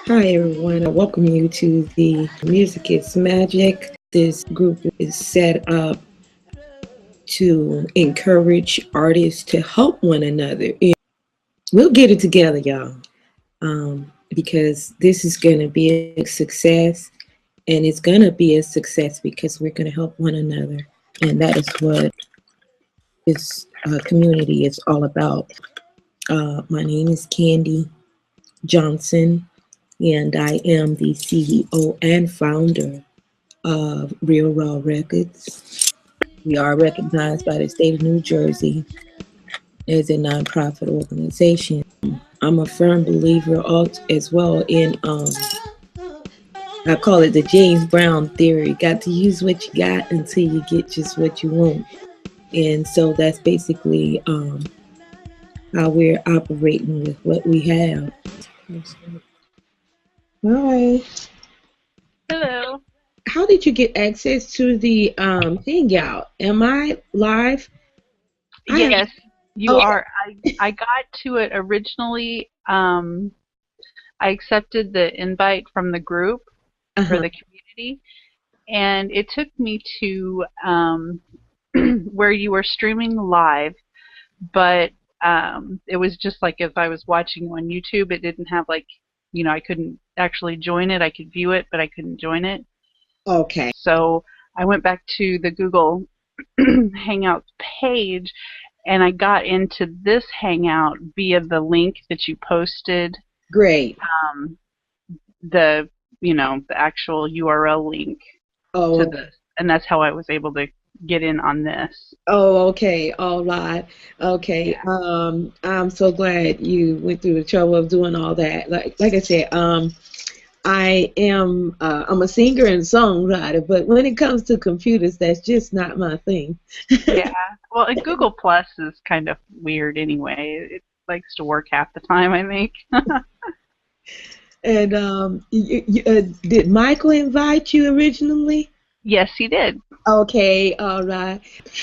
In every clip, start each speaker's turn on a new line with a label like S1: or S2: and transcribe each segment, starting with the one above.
S1: Hi everyone, I welcome you to the Music is Magic. This group is set up to encourage artists to help one another. We'll get it together, y'all, because this is going to be a success, and it's going to be a success because we're going to help one another. And that is what this community is all about. My name is Candy Johnson, and I am the CEO and founder of Real Raw Records. We are recognized by the state of New Jersey as a nonprofit organization. I'm a firm believer as well in, I call it the James Brown theory. Got to use what you got until you get just what you want. And so that's basically how we're operating with what we have. Hi.
S2: Hello.
S1: How did you get access to the Hangout? Am I live?
S2: Yes, you
S1: Okay.
S2: are. I got to it originally. I accepted the invite from the group for
S1: Uh-huh.
S2: the community, and it took me to where you were streaming live, but it was just like if I was watching on YouTube. It didn't have I couldn't actually join it. I could view it, but I couldn't join it.
S1: Okay.
S2: So I went back to the Google Hangouts page, and I got into this Hangout via the link that you posted,
S1: Great.
S2: um, the actual URL link to
S1: Oh,
S2: this, and that's how I was able to get in on this.
S1: oh, okay. All right. Okay.
S2: Yeah.
S1: I'm so glad you went through the trouble of doing all that. Like I said, I'm a singer and songwriter, but when it comes to computers, that's just not my thing.
S2: Yeah. Well, and Google Plus is kind of weird anyway. It likes to work half the time, I think.
S1: And did Michael invite you originally?
S2: Yes, he did.
S1: Okay, all right.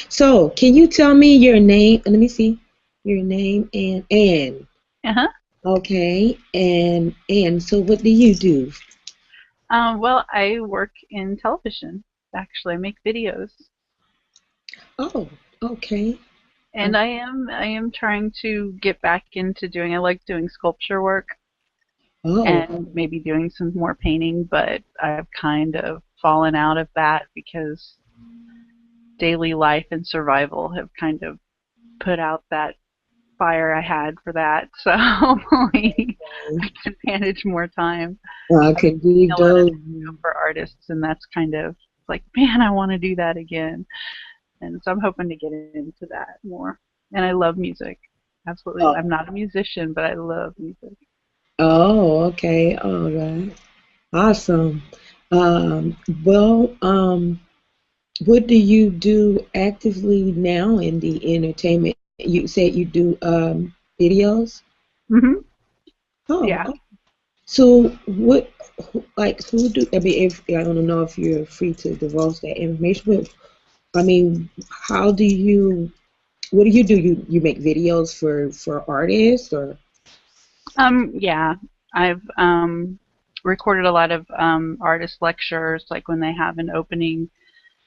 S1: So, can you tell me your name? Let me see. Your name and Ann.
S2: Uh-huh.
S1: Okay, and so what do you do?
S2: Well, I work in television. Actually, I make videos.
S1: Oh, okay.
S2: And I am trying to get back into doing. I like doing sculpture work
S1: Oh,
S2: and maybe doing some more painting, but I've kind of fallen out of that because daily life and survival have kind of put out that fire I had for that. So hopefully I can manage more time.
S1: I
S2: I've been
S1: could
S2: doing
S1: do
S2: a lot of
S1: those.
S2: video for artists, and that's kind of like, man, I want to do that again. And so I'm hoping to get into that more. And I love music. Absolutely. I'm
S1: Oh,
S2: not a musician, but I love music.
S1: oh, okay, all right. Awesome. Um, well, what do you do actively now in the entertainment? You said you do videos?
S2: Hmm.
S1: Oh,
S2: Yeah.
S1: so what, like, who do, I mean, if, I don't know if you're free to divulge that information, but I mean, how do you, what do? You make videos for artists or?
S2: Yeah. I've recorded a lot of artist lectures. Like when they have an opening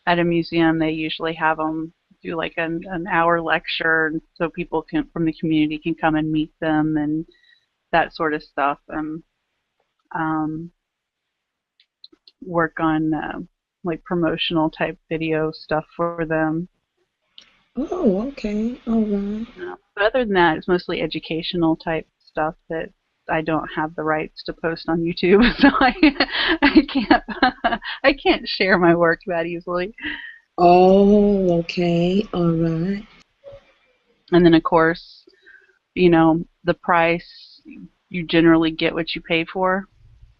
S2: at a museum, they usually have them do like an hour lecture, so people can from the community can come and meet them and that sort of stuff. Um, work on like promotional type video stuff for them.
S1: Oh, okay, all right.
S2: But other than that, it's mostly educational type stuff that I don't have the rights to post on YouTube, so I can't I can't share my work that easily.
S1: Oh, okay, all right,
S2: And then of course, the price, you generally get what you pay for.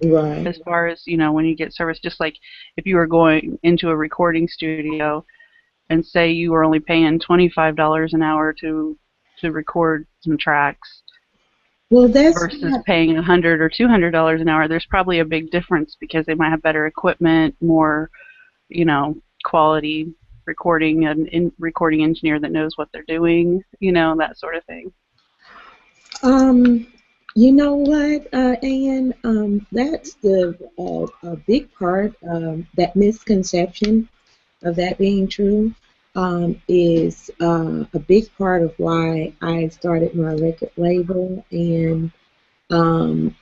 S1: right.
S2: As far as when you get service, just like if you were going into a recording studio and say you were only paying $25 an hour to record some tracks
S1: Well, that's
S2: versus paying $100 or $200 an hour, there's probably a big difference because they might have better equipment, more quality recording, and recording engineer that knows what they're doing, that sort of thing.
S1: um. You know what, Ann? That's the a big part. That misconception of that being true is a big part of why I started my record label and um,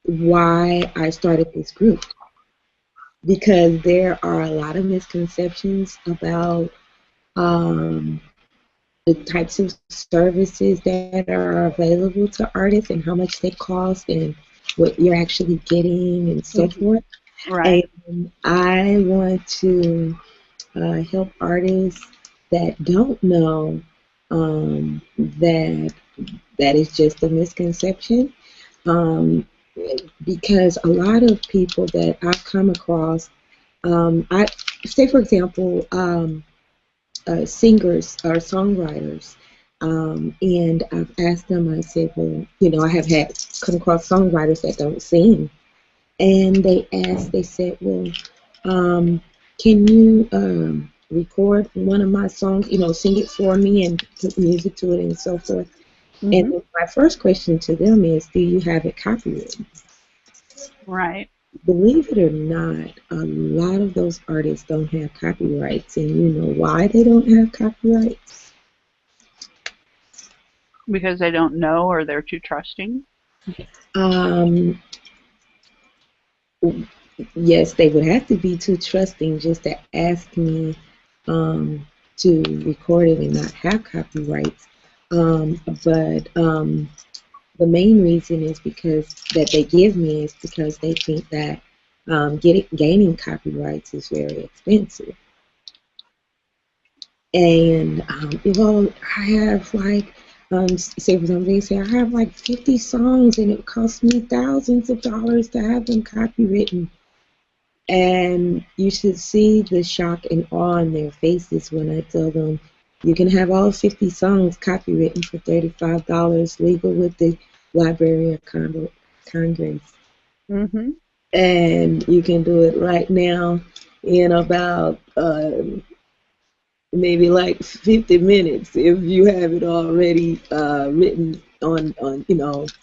S1: why I started this group. Because there are a lot of misconceptions about um, the types of services that are available to artists and how much they cost and what you're actually getting and so
S2: Hmm.
S1: forth.
S2: Right.
S1: And I want to help artists that don't know that that is just a misconception. Um, because a lot of people that I've come across, I say for example, singers or songwriters. And I've asked them, I said, well, I have had come across songwriters that don't sing. And they said, well, um, can you record one of my songs, sing it for me and put music to it and so forth? And
S2: Hmm.
S1: my first question to them is, do you have it copyrighted?
S2: Right.
S1: Believe it or not, a lot of those artists don't have copyrights. And you know why they don't have copyrights?
S2: Because they don't know or they're too trusting.
S1: Um, yes, they would have to be too trusting just to ask me to record it and not have copyrights. But the main reason is because that they give me is because they think that gaining copyrights is very expensive. And well, I have like say for example, they say I have like 50 songs and it costs me thousands of dollars to have them copywritten. And you should see the shock and awe on their faces when I tell them you can have all 50 songs copywritten for $35, legal with the Library of Congress.
S2: Hmm.
S1: And you can do it right now in about maybe like 50 minutes if you have it already written on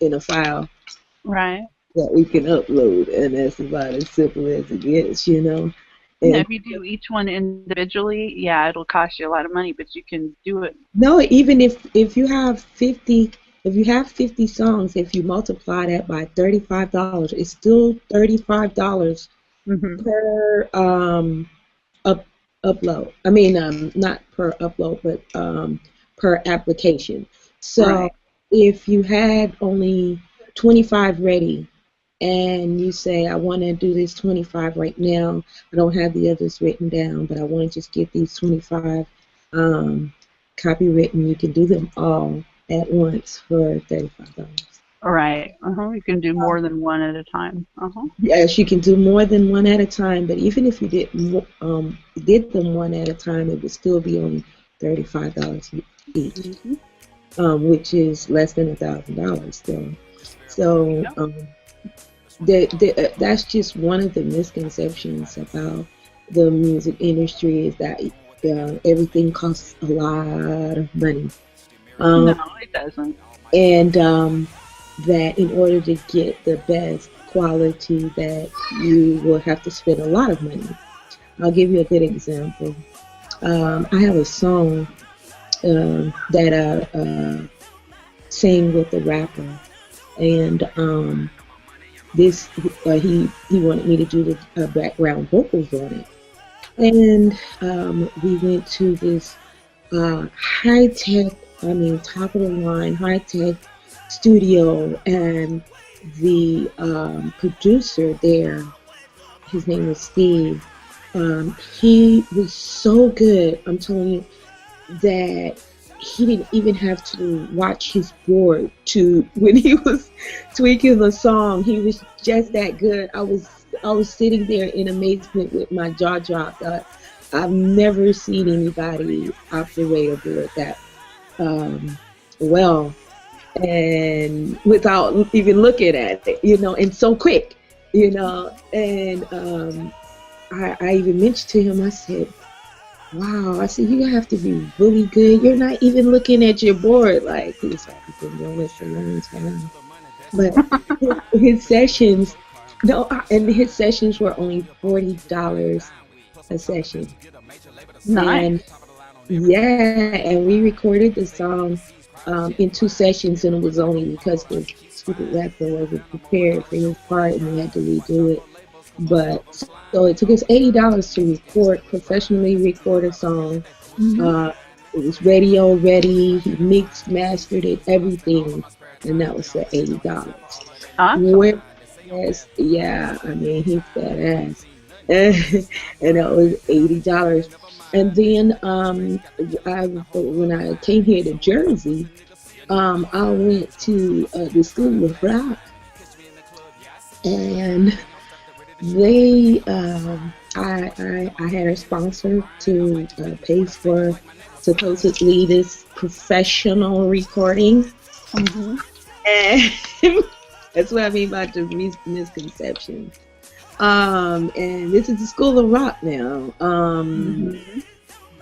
S1: in a file
S2: Right.
S1: that we can upload, and that's about as simple as it gets.
S2: Yeah,
S1: And
S2: if you do each one individually, yeah, it'll cost you a lot of money, but you can do it.
S1: no, even if you have 50, if you have 50 songs, if you multiply that by $35, it's still $35
S2: Hmm.
S1: per up upload. I mean, not per upload, but per application. So
S2: Right.
S1: if you had only 25 ready and you say, I want to do this 25 right now, I don't have the others written down, but I want to just get these 25 um, copywritten, you can do them all at once for $35.
S2: Right. Uh-huh. You can do more than one at a time. Uh-huh.
S1: Yes, you can do more than one at a time, but even if you did them one at a time, it would still be only $35 each,
S2: Hmm.
S1: which is less than $1,000 still. So
S2: Yep.
S1: that's just one of the misconceptions about the music industry is that everything costs a lot of money.
S2: No,
S1: Um,
S2: it doesn't.
S1: and that in order to get the best quality that you will have to spend a lot of money. I'll give you a good example. I have a song that I sang with a rapper, and this he wanted me to do the background vocals on it, and we went to this high tech, I mean, top of the line, high tech studio. And the producer there, his name was Steve, he was so good. I'm telling you that he didn't even have to watch his board to when he was tweaking the song. He was just that good. I was sitting there in amazement with my jaw dropped. I've never seen anybody operate a board that um, well and without even looking at it, and so quick. And I even mentioned to him, I said, wow, I said, you have to be really good. You're not even looking at your board. Like, he's like, I've been doing this a long time. But his sessions, no, and his sessions were only $40 a session. And
S2: Nice.
S1: yeah, and we recorded the song in two sessions, and it was only because the stupid rapper wasn't prepared for his part, and we had to redo it. But so it took us $80 to record, professionally record a song.
S2: Hmm.
S1: Uh, it was radio ready. He mixed, mastered it, everything, and that was for $80.
S2: Awesome.
S1: Whereas, yeah, I mean, he's badass, and that was $80. And then when I came here to Jersey, I went to the School of Rock, and they I had a sponsor to pay for supposedly this professional recording,
S2: Hmm.
S1: and that's what I mean by the misconception. And this is the School of Rock now.
S2: Hmm.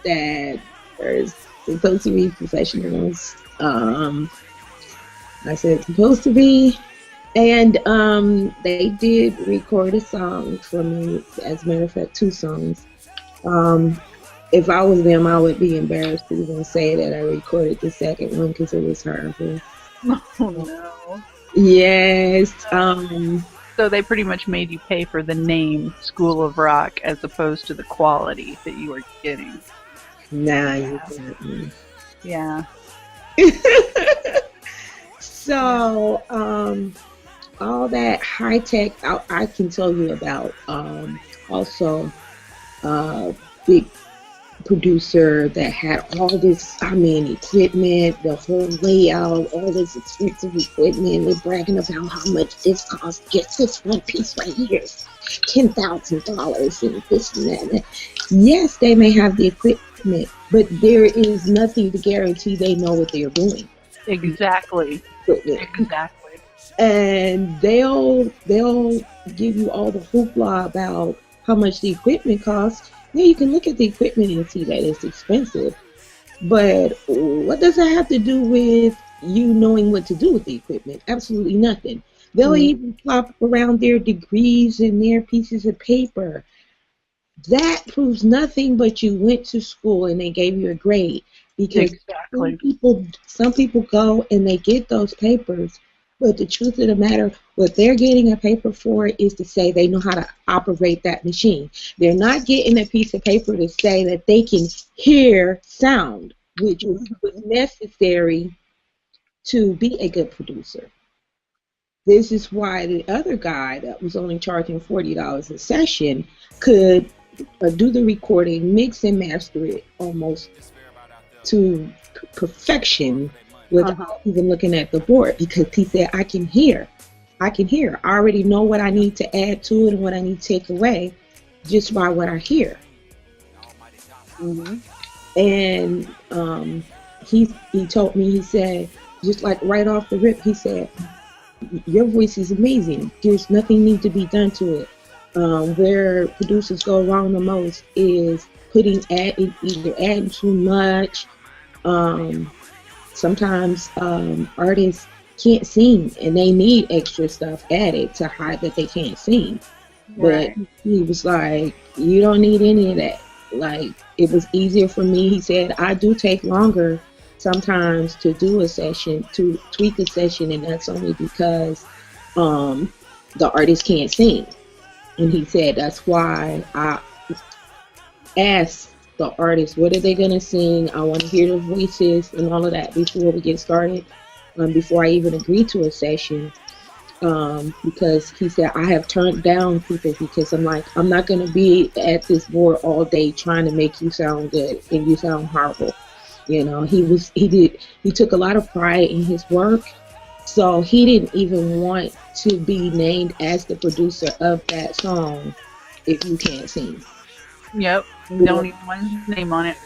S1: That there's supposed to be professionals. I said supposed to be. And they did record a song for me. As a matter of fact, two songs. Um, if I was them, I would be embarrassed to even say that I recorded the second one because it was horrible.
S2: Oh no.
S1: Yes.
S2: So they pretty much made you pay for the name School of Rock as opposed to the quality that you were getting.
S1: Nah, you
S2: Yeah.
S1: got me.
S2: Yeah. Yeah.
S1: So, all that high tech I can tell you about. Also, uh, big producer that had all this, I mean, equipment, the whole layout, all this expensive equipment. They're bragging about how much this costs. Just this one piece right here, $10,000 and this and that. Yes, they may have the equipment, but there is nothing to guarantee they know what they're doing.
S2: Exactly.
S1: Equipment.
S2: Exactly.
S1: And they'll give you all the hoopla about how much the equipment costs. Yeah, you can look at the equipment and see that it's expensive, but what does that have to do with you knowing what to do with the equipment? Absolutely nothing. They'll
S2: Mm.
S1: even flop around their degrees and their pieces of paper. That proves nothing but you went to school and they gave you a grade, because
S2: Exactly.
S1: some people go and they get those papers, but the truth of the matter, what they're getting a paper for is to say they know how to operate that machine. They're not getting a piece of paper to say that they can hear sound, which was necessary to be a good producer. This is why the other guy that was only charging $40 a session could do the recording, mix and master it almost to perfection
S2: Uh-huh.
S1: without even looking at the board, because he said, I can hear. I can hear. I already know what I need to add to it and what I need to take away just by what I hear.
S2: Hmm.
S1: And he told me, he said, just like right off the rip, he said, your voice is amazing. There's nothing need to be done to it. Where producers go wrong the most is either adding too much. Um, Sometimes artists can't sing and they need extra stuff added to hide that they can't sing. But
S2: Right.
S1: he was like, you don't need any of that. Like, it was easier for me. He said, I do take longer sometimes to do a session, to tweak a session, and that's only because um, the artist can't sing. And he said, that's why I ask the artist, what are they going to sing? I want to hear their voices and all of that before we get started, before I even agree to a session. Because he said, I have turned down people because I'm like, I'm not going to be at this board all day trying to make you sound good and you sound horrible. You know, he took a lot of pride in his work. So he didn't even want to be named as the producer of that song if you can't sing.
S2: Yep.
S1: Yeah.
S2: Don't even want his name on it.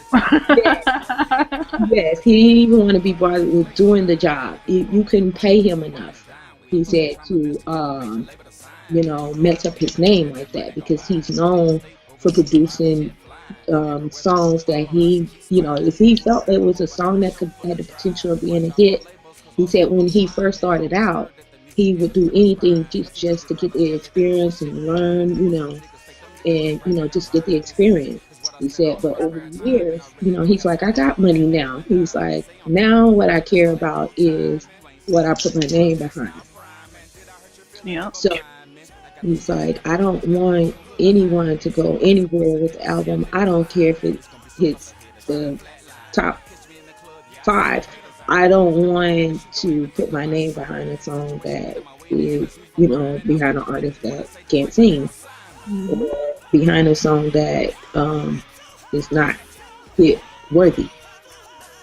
S1: Yes, he didn't even want to be bothered with doing the job. You couldn't pay him enough, he said, to mess up his name like that, because he's known for producing songs that if he felt it was a song that had the potential of being a hit. He said when he first started out, he would do anything just to get the experience and learn, and just get the experience. He said, but over the years, he's like, I got money now. He's like, now what I care about is what I put my name behind.
S2: Yeah.
S1: So he's like, I don't want anyone to go anywhere with the album. I don't care if it hits the top five. I don't want to put my name behind a song that is, behind an artist that can't sing,
S2: Mm-hmm.
S1: or behind a song that is not hit worthy.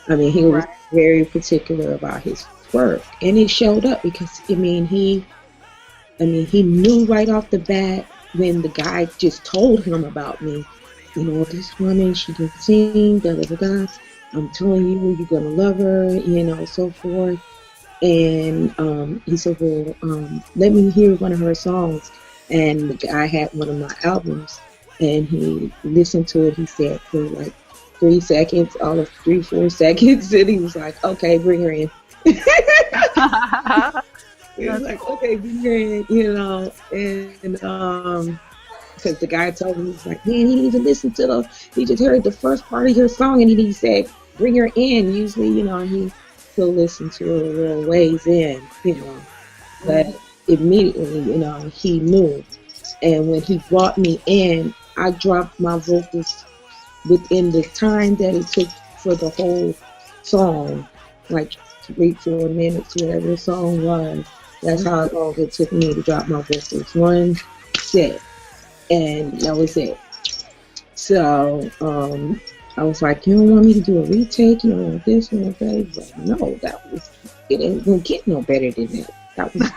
S1: I mean, he was
S2: Right.
S1: very particular about his work, and it showed up because he knew right off the bat when the guy just told him about me. This woman, she can sing, da da da da. I'm telling you, you're gonna love her, so forth. And he said, well, let me hear one of her songs. And the guy had one of my albums, and he listened to it. He said for like 3 seconds, all of 3-4 seconds, and he was like, okay, bring her in. He was
S2: That's
S1: like,
S2: cool.
S1: okay, bring her in, and because the guy told me, he's like, man, he didn't even listen to he just heard the first part of your song, and he said, bring her in. Usually, he'll listen to it a little ways in, but
S2: Mhm.
S1: immediately, he knew. And when he brought me in, I dropped my vocals within the time that it took for the whole song, like 3-4 minutes, whatever the song was. That's how long it took me to drop my vocals. One set, and that was it. So I was like, you don't want me to do a retake? You don't want this and that? He was like, no, it ain't gonna get no better than that. That was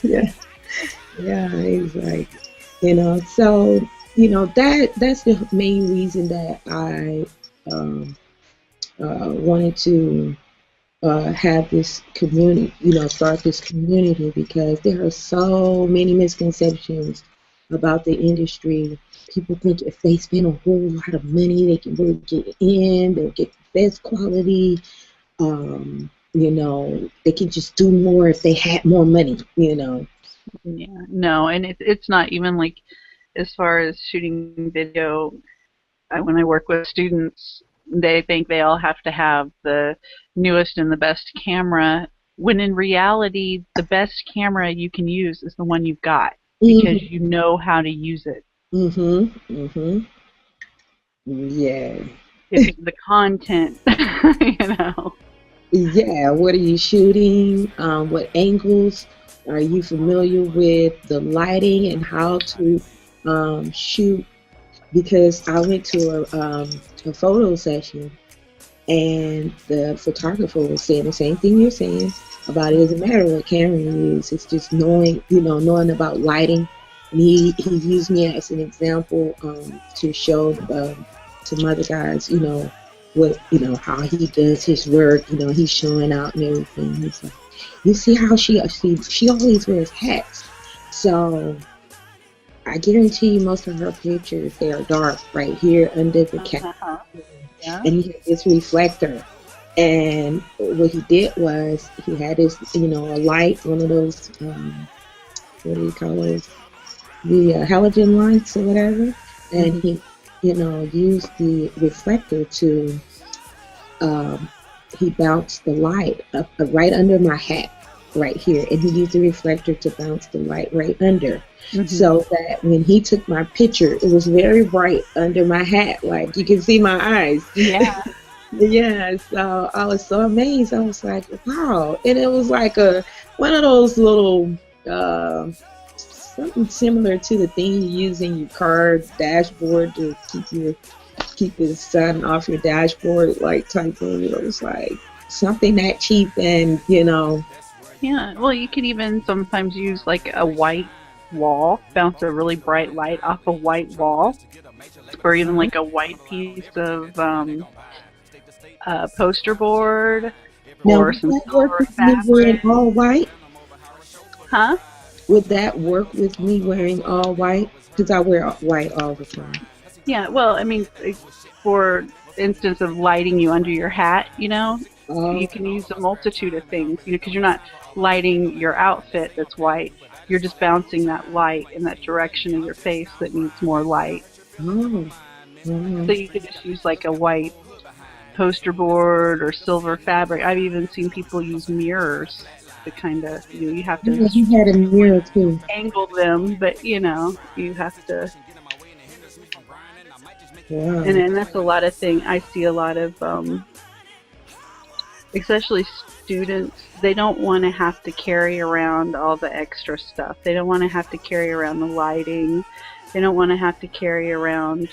S1: yeah, yeah. He's like, so that's the main reason that I wanted to have this community, start this community, because there are so many misconceptions about the industry. People think if they spend a whole lot of money, they can really get in, they'll get the best quality. They can just do more if they had more money.
S2: Yeah. No, and it's not even like as far as shooting video. When I work with students, they think they all have to have the newest and the best camera, when in reality, the best camera you can use is the one you've got because
S1: Hmm.
S2: you know how to use it.
S1: Hmm. Hmm. Yeah.
S2: It's the content, you know.
S1: Yeah, what are you shooting? What angles? Are you familiar with the lighting and how to shoot? Because I went to a photo session, and the photographer was saying the same thing you're saying about it doesn't matter what camera you use. It's just knowing about lighting. And he used me as an example to show some other guys, what how he does his work. He's showing out and everything. He's like, you see how she always wears hats. So I guarantee you most of her pictures, they are dark right here under the cap,
S2: Uh-huh. Yeah.
S1: and he had this reflector. And what he did was he had this, a light, one of those, what do you call those? The halogen lights or whatever. And
S2: Mhm.
S1: he, used the reflector to, um, he bounced the light up right under my hat right here. And he used the reflector to bounce the light right under.
S2: Mhm.
S1: So that when he took my picture, it was very bright under my hat. Like you can see my eyes.
S2: Yeah.
S1: Yeah, so I was so amazed. I was like, wow. And it was like one of those little something similar to the thing you use in your car dashboard to keep the sun off your dashboard, like type thing. It was like something that cheap, and
S2: Yeah. Well, you could even sometimes use like a white wall, bounce a really bright light off a white wall, or even like a white piece of poster board
S1: now
S2: or
S1: would
S2: some
S1: that work
S2: silver
S1: with me wearing
S2: fabric.
S1: all white?
S2: Huh?
S1: Would that work with me wearing all white? Because I wear white all the time.
S2: Yeah. Well, I mean, for instance of lighting you under your hat,
S1: Oh,
S2: You can use a multitude of things, because you're not lighting your outfit that's white. You're just bouncing that light in that direction of your face that needs more light.
S1: oh, wow.
S2: So you could just use like a white poster board or silver fabric. I've even seen people use mirrors to kind of, you have to
S1: Yeah, he had a mirror too.
S2: angle them, but you have to. And
S1: Wow.
S2: then that's a lot of thing. I see a lot of, especially students, they don't want to have to carry around all the extra stuff. They don't want to have to carry around the lighting. They don't want to have to carry around,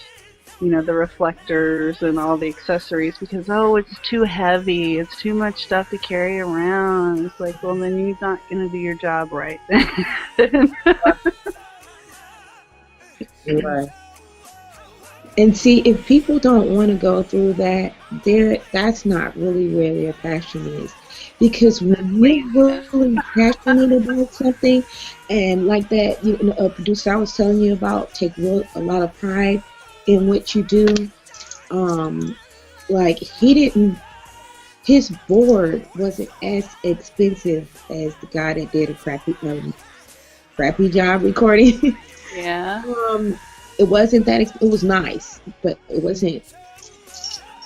S2: the reflectors and all the accessories because, oh, it's too heavy. It's too much stuff to carry around. It's like, well, then you're not going to do your job right.
S1: Right. And see, if people don't want to go through that, that's not really where their passion is. Because when you're really passionate about something, and like that, a producer I was telling you about, take a lot of pride in what you do. Like his board wasn't as expensive as the guy that did a crappy job recording.
S2: Yeah.
S1: It wasn't that. It was nice, but it wasn't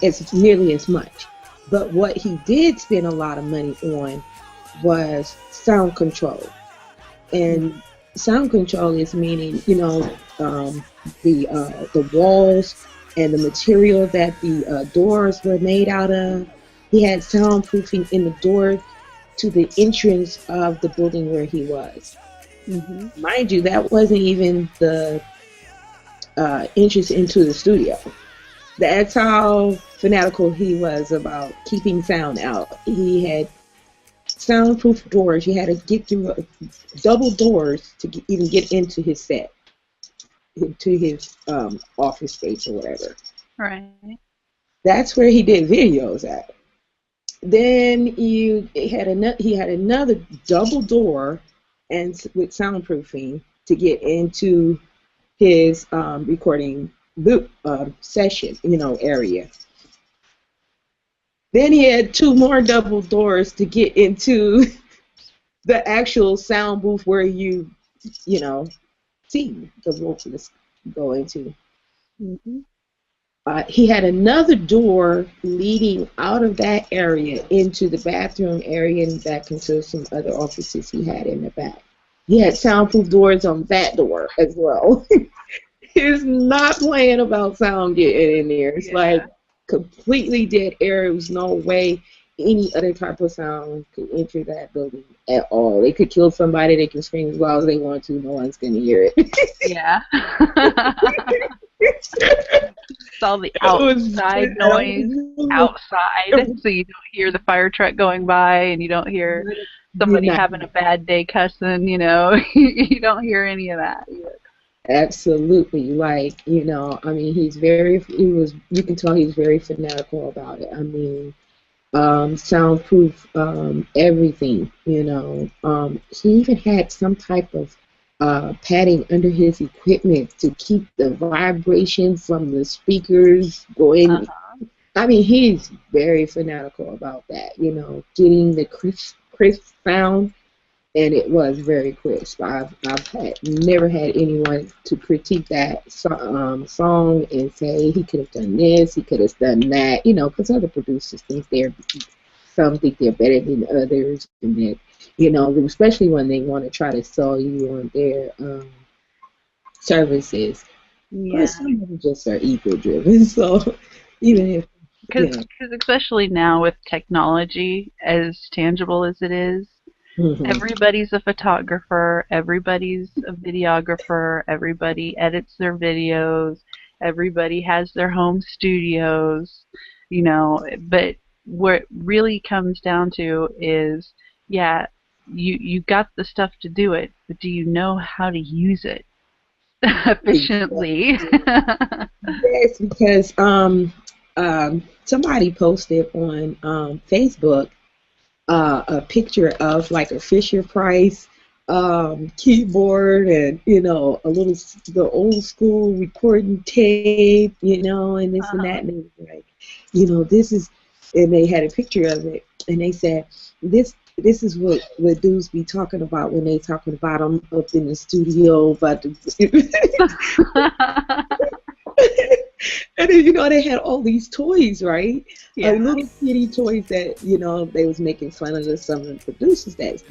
S1: as nearly as much. But what he did spend a lot of money on was sound control, and sound control is meaning the walls and the material that the doors were made out of. He had soundproofing in the door to the entrance of the building where he was.
S2: Mm-hmm.
S1: Mind you, that wasn't even the entrance into the studio. That's how fanatical he was about keeping sound out. He had soundproof doors. You had to get through double doors to even get into his set, into his office space or whatever.
S2: Right.
S1: That's where he did videos at. Then he had another double door and with soundproofing to get into his recording loop session, area. Then he had two more double doors to get into the actual sound booth where you see the vocalist go into.
S2: Mm-hmm.
S1: He had another door leading out of that area into the bathroom area and back into some other offices he had in the back. He had soundproof doors on that door as well. He's not playing about sound getting in there. It's like completely dead air. There was no way any other type of sound could enter that building at all. They could kill somebody. They can scream as loud as they want to. No one's going to hear it.
S2: Yeah. It's all the outside noise outside, so you don't hear the fire truck going by, and you don't hear somebody having a bad day cussing. You don't hear any of that.
S1: Absolutely, he's you can tell he's very fanatical about it. I mean, soundproof, everything, he even had some type of padding under his equipment to keep the vibration from the speakers going. Uh-huh. I mean, he's very fanatical about that, getting the crisp sound, and it was very crisp. I've never had anyone to critique that song and say he could have done this, he could have done that, because other producers think some think they're better than others, and that, especially when they want to try to sell you on their services.
S2: Yeah.
S1: But some of them just are ego driven. So even if
S2: because especially now with technology as tangible as it is, mm-hmm. Everybody's a photographer, everybody's a videographer, everybody edits their videos, everybody has their home studios, but what it really comes down to is, you got the stuff to do it, but do you know how to use it efficiently?
S1: Yes, because somebody posted on Facebook a picture of like a Fisher Price keyboard and the old school recording tape, and this and that, and like, this is and they had a picture of it, and they said this is what dudes be talking about when they talking about them up in the studio about the and then, they had all these toys, right?
S2: Yeah.
S1: Little kitty toys that, they was making fun of some of the producers that,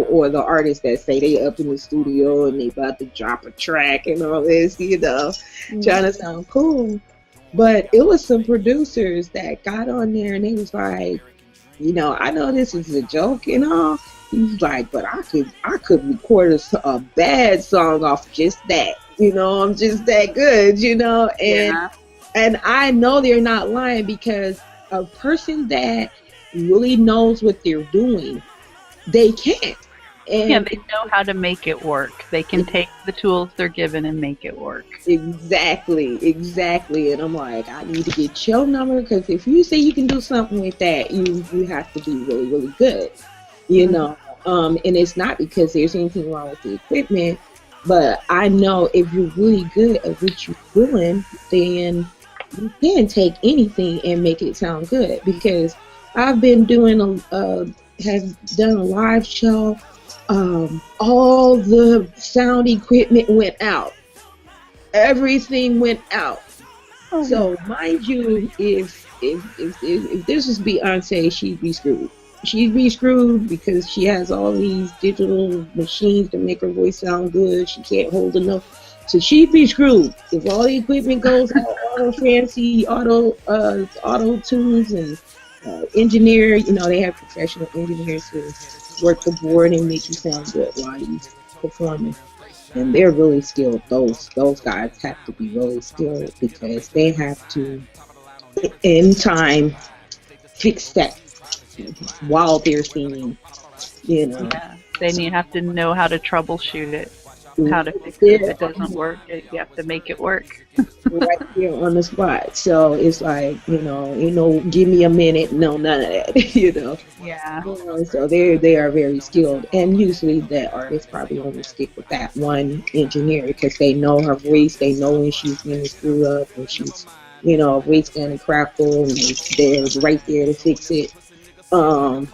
S1: or the artists that say they up in the studio and they about to drop a track and all this, trying to sound cool. But it was some producers that got on there and they was like, I know this is a joke and all. He's like, but I could record a bad song off just that. I'm just that good, and I know they're not lying because a person that really knows what they're doing, they can't. And
S2: they know how to make it work. They can take the tools they're given and make it work.
S1: Exactly. And I'm like, I need to get your number because if you say you can do something with that, you have to be really, really good, and it's not because there's anything wrong with the equipment, but I know if you're really good at what you're doing, then you can take anything and make it sound good. Because I've been have done a live show. All the sound equipment went out. Everything went out. Oh. So mind you, if this was Beyonce, she'd be screwed. She'd be screwed because she has all these digital machines to make her voice sound good. She can't hold enough. So she'd be screwed. If all the equipment goes out, all the fancy auto tunes and engineer, they have professional engineers who work the board and make you sound good while you're performing. And they're really skilled. Those guys have to be really skilled because they have to, in time, fix that while they're singing,
S2: Yeah, they have to know how to troubleshoot it, how to fix it. If it doesn't work, you have to make it work.
S1: Right here on the spot. So it's like, give me a minute, no, none of that,
S2: Yeah.
S1: So they are very skilled. And usually the artists probably only stick with that one engineer because they know her voice, they know when she's going to screw up, when she's, her voice going to crackle, and they're right there to fix it. I've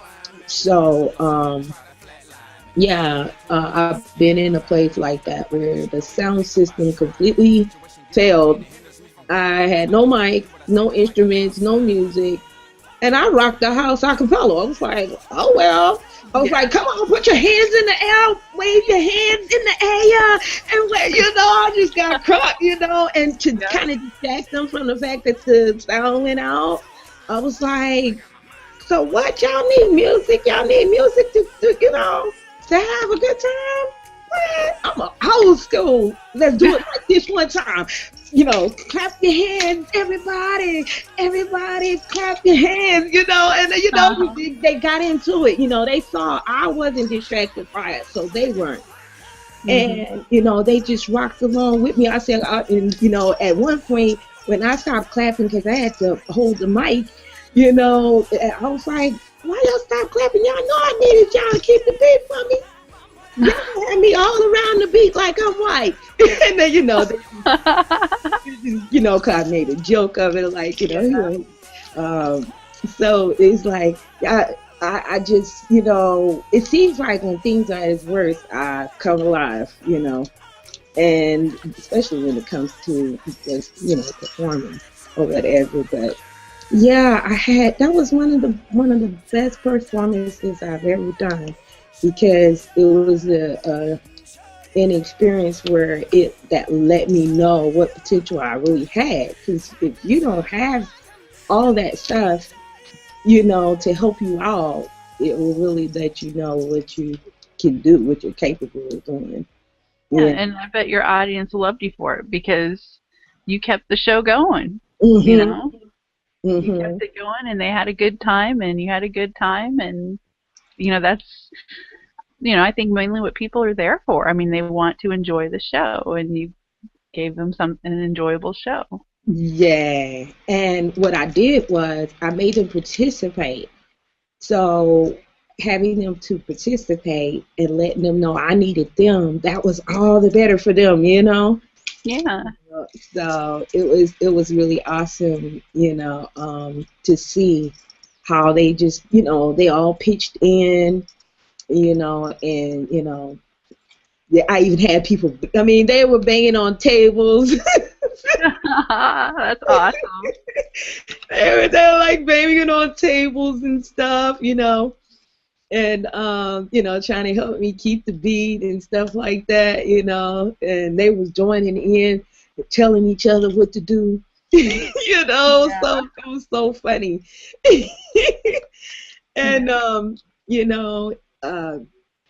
S1: been in a place like that where the sound system completely failed. I had no mic, no instruments, no music, and I rocked the house a cappella. I was like, oh well. I was like, come on, put your hands in the air, wave your hands in the air, and I just got caught, and to kind of distract them from the fact that the sound went out. I was like, so what? Y'all need music? Y'all need music to have a good time? What? I'm a old school. Let's do it like this one time. Clap your hands, everybody. Everybody clap your hands, and they got into it. They saw I wasn't distracted by it, so they weren't. Mm-hmm. And, they just rocked along with me. I said, at one point when I stopped clapping because I had to hold the mic, I was like, why y'all stop clapping? Y'all know I needed y'all to keep the beat for me. Y'all had me all around the beat like I'm white. And then, cause I made a joke of it, like, so it's like, I just, it seems like when things are at its worst, I come alive, and especially when it comes to just, performing or whatever, but yeah, that was one of the best performances I've ever done because it was an experience where that let me know what potential I really had. Because if you don't have all that stuff, to help you out, it will really let you know what you can do, what you're capable of doing.
S2: Yeah, and I bet your audience loved you for it because you kept the show going.
S1: Mm-hmm.
S2: Mm-hmm. You kept it going, and they had a good time, and you had a good time, and that's, I think mainly what people are there for. I mean, they want to enjoy the show, and you gave them an enjoyable show.
S1: Yeah, and what I did was I made them participate. So having them to participate and letting them know I needed them, that was all the better for them,
S2: Yeah.
S1: So it was really awesome, to see how they just, they all pitched in, and yeah, I even had people. I mean, they were banging on tables.
S2: That's awesome.
S1: They were like banging on tables and stuff, and trying to help me keep the beat and stuff like that, and they was joining in, telling each other what to do,
S2: Yeah.
S1: so it was so funny. And uh,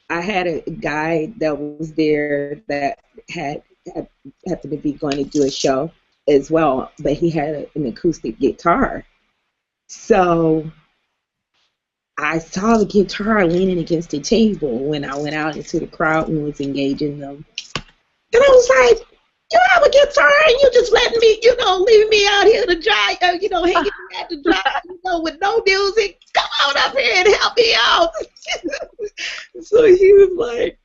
S1: I had a guy that was there that had happened to be going to do a show as well, but he had an acoustic guitar. So I saw the guitar leaning against the table when I went out into the crowd and was engaging them. And I was like, you have a guitar and you just letting me, leave me out here to dry, hanging at the dry, with no music. Come on up here and help me out. So he was like,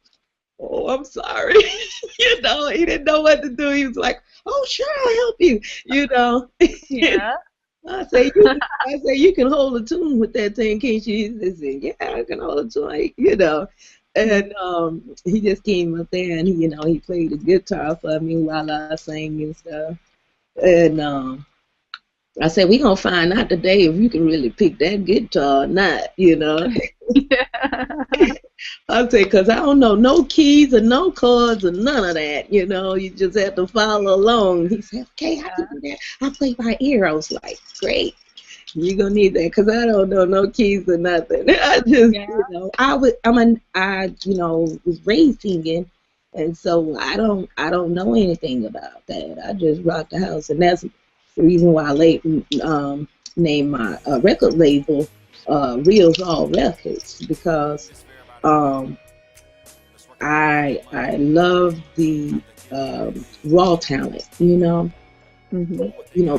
S1: oh, I'm sorry. He didn't know what to do. He was like, oh, sure, I'll help you,
S2: Yeah.
S1: I say, you can hold a tune with that thing, can't you? He said, yeah, I can hold a tune, And he just came up there and he played the guitar for me while I sang and stuff. And I said, we gonna find out today if you can really pick that guitar or not,
S2: Yeah.
S1: I'll say, because I don't know no keys or no chords or none of that, you just have to follow along. He said, okay, I can do that. I play by ear. I was like, great. You're gonna need that because I don't know no keys or nothing. I just, I was raised singing, and so I don't know anything about that. I just rock the house, and that's the reason why I named my record label Reels All Records, because I love the raw talent,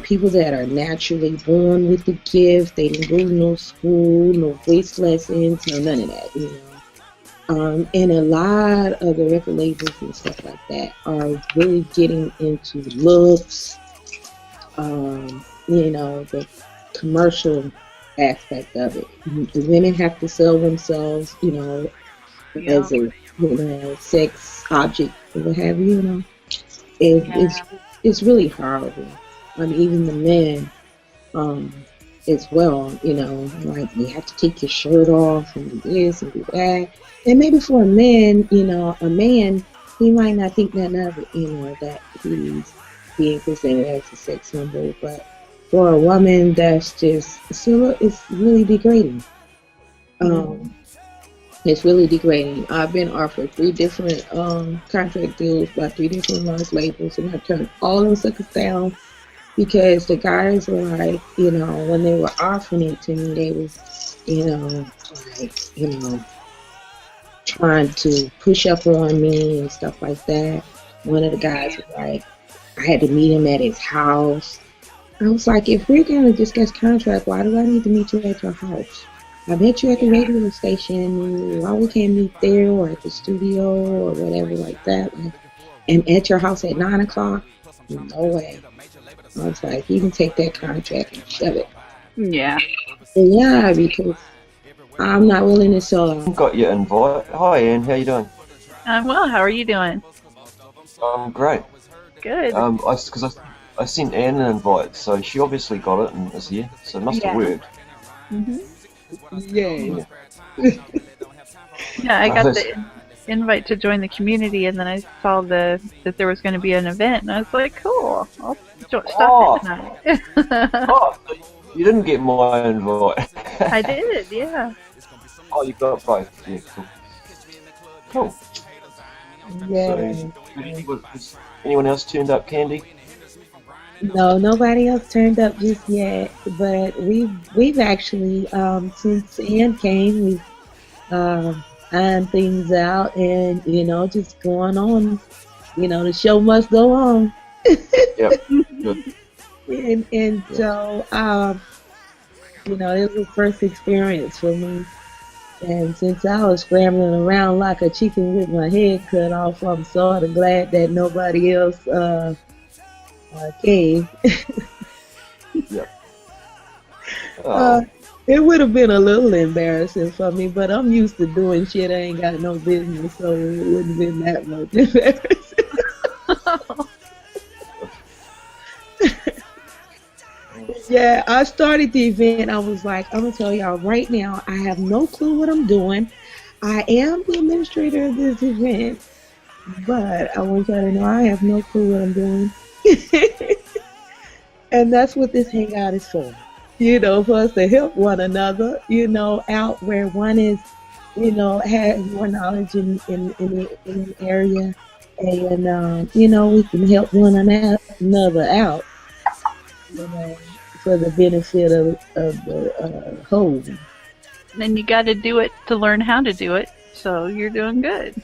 S1: people that are naturally born with the gift. They didn't go to no school, no voice lessons, no none of that, and a lot of the record labels and stuff like that are really getting into looks, the commercial aspect of it. The women have to sell themselves, as a sex object or what have you, it's really horrible. I mean, even the men, as well, like you have to take your shirt off and do this and do that. And maybe for a man, he might not think nothing of it, that he's being presented as a sex symbol, but for a woman, that's just it's really degrading. It's really degrading. I've been offered 3 different contract deals by 3 different large labels, and I turned all them suckers down because the guys were like, when they were offering it to me, they was, trying to push up on me and stuff like that. One of the guys was like, I had to meet him at his house. I was like, if we're going to discuss contract, why do I need to meet you at your house? I met you at the radio station. Why we can't meet there or at the studio or whatever like that? And at your house at 9 o'clock? No way. I was like, you can take that contract and shove it.
S2: Yeah.
S1: Yeah, because I'm not willing to sell.
S3: Got your invite. Hi, Anne. How you doing?
S2: I'm well. How are you doing?
S3: I'm great.
S2: Good.
S3: I sent Anne an invite, so she obviously got it and is here, so it must have worked.
S1: Yeah.
S2: Yeah, I got the invite to join the community, and then I saw that there was going to be an event, and I was like, cool, I'll stop in tonight.
S3: So you didn't get my invite.
S2: I did, yeah.
S3: Oh, you got both. Yeah, cool.
S1: Yeah.
S3: So, anyone else turned up, Candy?
S1: No, nobody else turned up just yet, but we've actually, since Ann came, we've ironed things out and, just going on. The show must go on.
S3: Yep. Good.
S1: And so, it was a first experience for me. And since I was scrambling around like a chicken with my head cut off, I'm sort of glad that nobody else came.
S3: Yep.
S1: It would have been a little embarrassing for me, but I'm used to doing shit I ain't got no business, so it wouldn't have been that much embarrassing. Yeah, I started the event. I was like, I'm gonna tell y'all right now, I have no clue what I'm doing. I am the administrator of this event, but I want y'all to know I have no clue what I'm doing. And that's what this hangout is for. For us to help one another, out where one is, has more knowledge in an area, and we can help one another out, for the benefit of the whole.
S2: Then you got to do it to learn how to do it, so you're doing good.